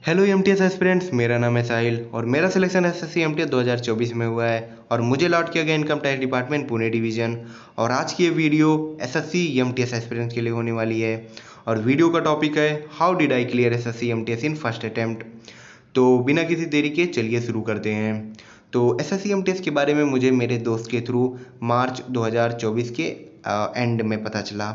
Hello MTS aspirants, मेरा नाम है साहिल और मेरा सिलेक्शन एसएससी एमटीएस 2024 में हुआ है और मुझे अलॉट किया गया income tax department Pune division. और आज की ये वीडियो एसएससी एमटीएस एस्पिरेंट्स के लिए होने वाली है और वीडियो का टॉपिक है how did I clear SSC MTS in first attempt. तो बिना किसी देरी के चलिए शुरू करते हैं। तो एसएससी एमटीएस के बारे में मुझे मेरे दोस्त के थ्रू मार्च 2024 के एंड में पता चला।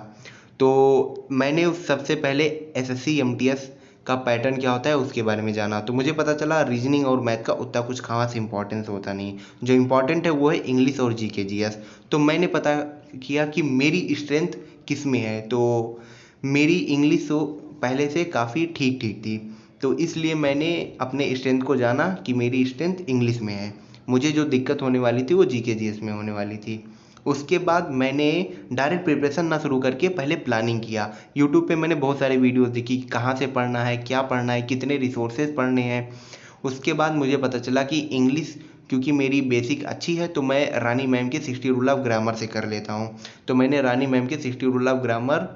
तो मैंने सबसे पहले एसएससी एमटीएस का पैटर्न क्या होता है उसके बारे में जाना। तो मुझे पता चला रीजनिंग और मैथ का उतना कुछ खास इंपॉर्टेंस होता नहीं, जो इम्पोर्टेंट है वो है इंग्लिश और जीके जीएस। तो मैंने पता किया कि मेरी स्ट्रेंथ किस में है। तो मेरी इंग्लिश तो पहले से काफ़ी ठीक ठीक थी, तो इसलिए मैंने अपने स्ट्रेंथ को जाना कि मेरी स्ट्रेंथ इंग्लिश में है। मुझे जो दिक्कत होने वाली थी वो जीके जीएस में होने वाली थी। उसके बाद मैंने डायरेक्ट प्रिपरेशन ना शुरू करके पहले प्लानिंग किया। यूट्यूब पे मैंने बहुत सारे वीडियोस देखी कि कहाँ से पढ़ना है, क्या पढ़ना है, कितने रिसोर्सेज पढ़ने हैं। उसके बाद मुझे पता चला कि इंग्लिश क्योंकि मेरी बेसिक अच्छी है तो मैं रानी मैम के 60 रूल ऑफ ग्रामर से कर लेता हूँ। तो मैंने रानी मैम के 60 रूल ऑफ ग्रामर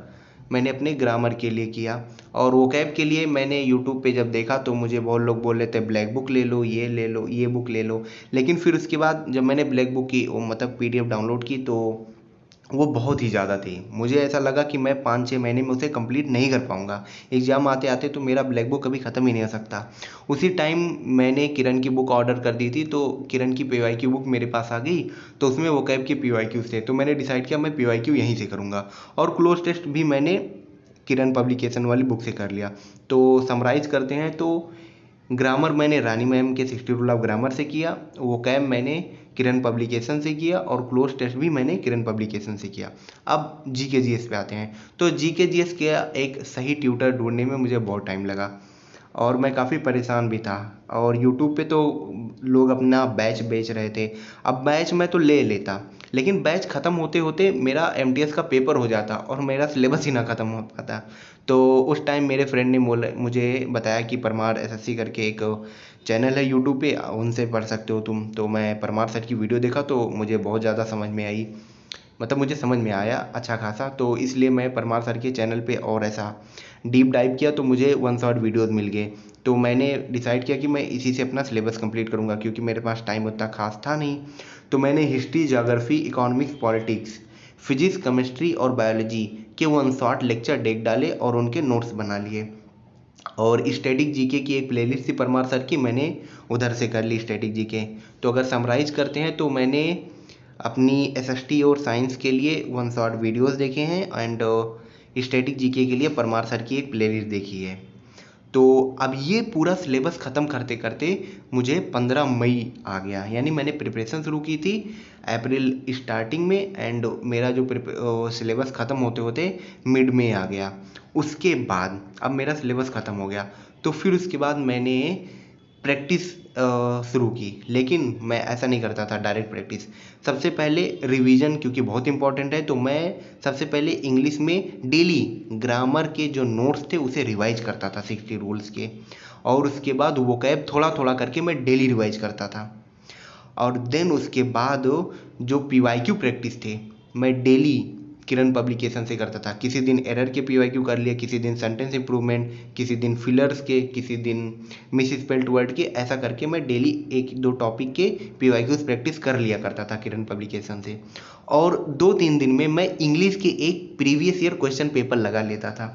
मैंने अपने ग्रामर के लिए किया। और वोकैब के लिए मैंने यूट्यूब पे जब देखा तो मुझे बहुत लोग बोल रहे थे ब्लैक बुक ले लो, ये ले लो, ये बुक ले लो। लेकिन फिर उसके बाद जब मैंने ब्लैक बुक की मतलब पीडीएफ डाउनलोड की तो वो बहुत ही ज़्यादा थी। मुझे ऐसा लगा कि मैं 5-6 महीने में उसे कंप्लीट नहीं कर पाऊँगा। एग्ज़ाम आते आते तो मेरा ब्लैक बुक कभी ख़त्म ही नहीं हो सकता। उसी टाइम मैंने किरण की बुक ऑर्डर कर दी थी, तो किरण की पीवाईक्यू बुक मेरे पास आ गई। तो उसमें वोकैब के पीवाईक्यूज़ थे, तो मैंने डिसाइड किया मैं पीवाईक्यू यहीं से करूँगा। और क्लोज टेस्ट भी मैंने किरण पब्लिकेशन वाली बुक से कर लिया। तो समराइज़ करते हैं तो ग्रामर मैंने रानी मैम के 60 रूल ऑफ ग्रामर से किया, वोकैब मैंने किरण पब्लिकेशन से किया और क्लोज टेस्ट भी मैंने किरण पब्लिकेशन से किया। अब जीके जीएस पे आते हैं। तो जीके जीएस के एक सही ट्यूटर ढूंढने में मुझे बहुत टाइम लगा और मैं काफ़ी परेशान भी था। और यूट्यूब पे तो लोग अपना बैच बेच रहे थे। अब बैच मैं तो ले लेता, लेकिन बैच ख़त्म होते होते मेरा एमटीएस का पेपर हो जाता और मेरा सिलेबस ही ना ख़त्म हो पाता। तो उस टाइम मेरे फ्रेंड ने मुझे बताया कि परमार एसएससी करके एक चैनल है यूट्यूब पे, उनसे पढ़ सकते हो तुम। तो मैं परमार सर की वीडियो देखा तो मुझे बहुत ज़्यादा समझ में आई, मतलब मुझे समझ में आया अच्छा खासा। तो इसलिए मैं परमार सर के चैनल पे और ऐसा डीप डाइव किया तो मुझे वन शॉट वीडियोस मिल गए। तो मैंने डिसाइड किया कि मैं इसी से अपना सिलेबस कंप्लीट करूँगा क्योंकि मेरे पास टाइम उतना खास था नहीं। तो मैंने history, geography, economics, politics, physics, chemistry और बायोलॉजी के वन शॉट लेक्चर देख डाले और उनके नोट्स बना लिए। और स्टैटिक जीके की एक प्लेलिस्ट थी परमार सर की, मैंने उधर से कर ली स्टैटिक जीके। तो अगर समराइज करते हैं तो मैंने अपनी एसएसटी और साइंस के लिए वन शॉट वीडियोस देखे हैं एंड स्टैटिक जीके के लिए परमार सर की एक प्लेलिस्ट देखी है। तो अब ये पूरा सिलेबस ख़त्म करते करते मुझे 15 मई आ गया, यानी मैंने प्रिपरेशन शुरू की थी अप्रैल स्टार्टिंग में एंड मेरा जो सिलेबस ख़त्म होते होते मिड में आ गया। उसके बाद अब मेरा सिलेबस ख़त्म हो गया तो फिर उसके बाद मैंने प्रैक्टिस शुरू की। लेकिन मैं ऐसा नहीं करता था डायरेक्ट प्रैक्टिस। सबसे पहले रिवीजन क्योंकि बहुत इंपॉर्टेंट है, तो मैं सबसे पहले इंग्लिश में डेली ग्रामर के जो नोट्स थे उसे रिवाइज करता था 60 रूल्स के। और उसके बाद वोकैब थोड़ा थोड़ा करके मैं डेली रिवाइज करता था। और देन उसके बाद जो पीवाईक्यू प्रैक्टिस थे मैं डेली किरण पब्लिकेशन से करता था। किसी दिन एरर के पीवाईक्यू कर लिया, किसी दिन सेंटेंस इंप्रूवमेंट, किसी दिन फिलर्स के, किसी दिन मिस स्पेल्ड वर्ड के। ऐसा करके मैं डेली एक दो टॉपिक के पीवाईक्यूज प्रैक्टिस कर लिया करता था किरण पब्लिकेशन से। और 2-3 दिन में मैं इंग्लिश के एक प्रीवियस ईयर क्वेश्चन पेपर लगा लेता था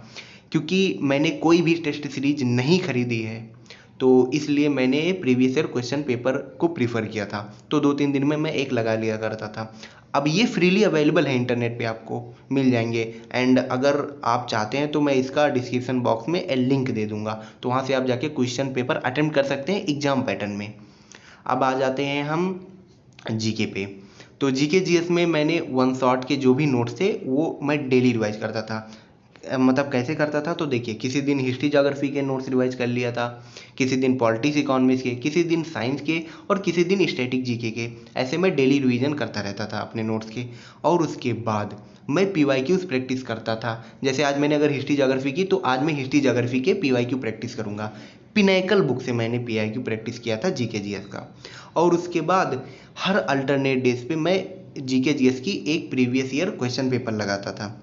क्योंकि मैंने कोई भी टेस्ट सीरीज नहीं खरीदी है, तो इसलिए मैंने प्रीवियस ईयर क्वेश्चन पेपर को प्रीफर किया था। तो 2-3 दिन में मैं एक लगा लिया करता था। अब ये फ्रीली अवेलेबल है, इंटरनेट पे आपको मिल जाएंगे। एंड अगर आप चाहते हैं तो मैं इसका डिस्क्रिप्शन बॉक्स में लिंक दे दूंगा, तो वहाँ से आप जाके क्वेश्चन पेपर अटेम्प्ट कर सकते हैं एग्जाम पैटर्न में। अब आ जाते हैं हम जीके पे। तो जीके जीएस में मैंने वन शॉट के जो भी नोट्स थे वो मैं डेली रिवाइज करता था। मतलब कैसे करता था तो देखिए, किसी दिन हिस्ट्री ज्योग्राफी के नोट्स रिवाइज कर लिया था, किसी दिन पॉलिटिक्स इकोनॉमिक्स के, किसी दिन साइंस के और किसी दिन स्टैटिक जीके के। ऐसे मैं डेली रिवीजन करता रहता था अपने नोट्स के। और उसके बाद मैं पीवाईक्यूज प्रैक्टिस करता था। जैसे आज मैंने अगर हिस्ट्री ज्योग्राफी की तो आज मैं हिस्ट्री ज्योग्राफी के पीवाईक्यू प्रैक्टिस करूँगा। पिनैकल बुक से मैंने पीवाईक्यू प्रैक्टिस किया था जीके जीएस का। और उसके बाद हर अल्टरनेट डेज पे मैं जीके जीएस की एक प्रीवियस ईयर क्वेश्चन पेपर लगाता था।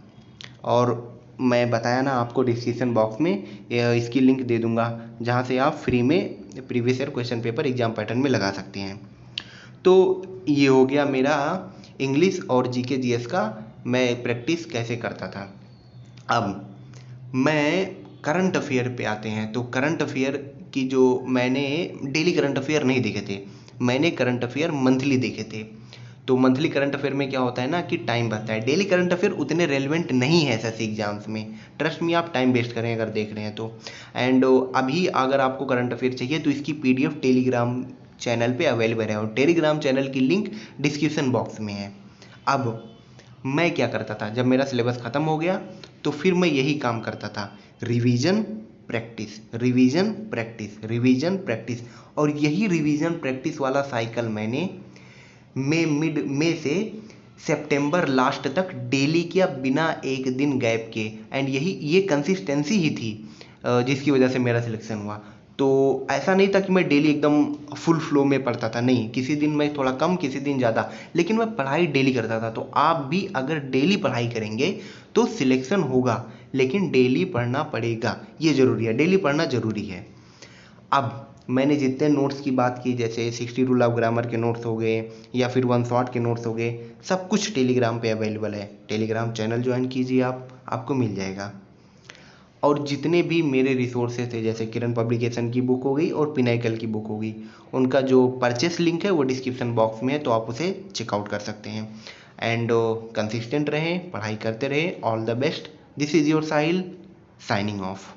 और मैं बताया ना आपको, डिस्क्रिप्शन बॉक्स में इसकी लिंक दे दूंगा, जहाँ से आप फ्री में previous year question paper exam pattern में लगा सकते हैं। तो ये हो गया मेरा इंग्लिश और जीके जीएस का मैं प्रैक्टिस कैसे करता था। अब मैं करंट अफेयर पे आते हैं। तो करंट अफेयर की जो मैंने डेली करंट अफेयर नहीं देखे थे, मैंने करंट अफेयर मंथली देखे थे। तो मंथली करंट अफेयर में क्या होता है ना कि टाइम बचता है। डेली करंट अफेयर उतने रेलिवेंट नहीं है एसएससी एग्जाम्स में, ट्रस्ट मी, आप टाइम वेस्ट करें अगर देख रहे हैं तो। एंड अभी अगर आपको करंट अफेयर चाहिए तो इसकी पीडीएफ टेलीग्राम चैनल पे अवेलेबल है, और टेलीग्राम चैनल की लिंक डिस्क्रिप्शन बॉक्स में है। अब मैं क्या करता था, जब मेरा सिलेबस ख़त्म हो गया तो फिर मैं यही काम करता था, revision practice, revision practice, revision practice. और यही रिवीजन प्रैक्टिस वाला साइकिल मैंने मिड मई से सितंबर लास्ट तक डेली किया, बिना एक दिन गैप के। एंड ये कंसिस्टेंसी ही थी जिसकी वजह से मेरा सिलेक्शन हुआ। तो ऐसा नहीं था कि मैं डेली एकदम फुल फ्लो में पढ़ता था, नहीं, किसी दिन मैं थोड़ा कम, किसी दिन ज़्यादा, लेकिन मैं पढ़ाई डेली करता था। तो आप भी अगर डेली पढ़ाई करेंगे तो सिलेक्शन होगा, लेकिन डेली पढ़ना पड़ेगा, ये ज़रूरी है, डेली पढ़ना ज़रूरी है। अब मैंने जितने नोट्स की बात की, जैसे 60 रूल ऑफ ग्रामर के नोट्स हो गए या फिर वन शॉट के नोट्स हो गए, सब कुछ टेलीग्राम पे अवेलेबल है। टेलीग्राम चैनल ज्वाइन कीजिए, आपको मिल जाएगा। और जितने भी मेरे रिसोर्सेज थे, जैसे किरण पब्लिकेशन की बुक हो गई और पिनाकल की बुक हो गई, उनका जो परचेस लिंक है वो डिस्क्रिप्शन बॉक्स में है, तो आप उसे चेकआउट कर सकते हैं। एंड कंसिस्टेंट रहें, पढ़ाई करते रहें। All the best. This is your Sahil, signing off.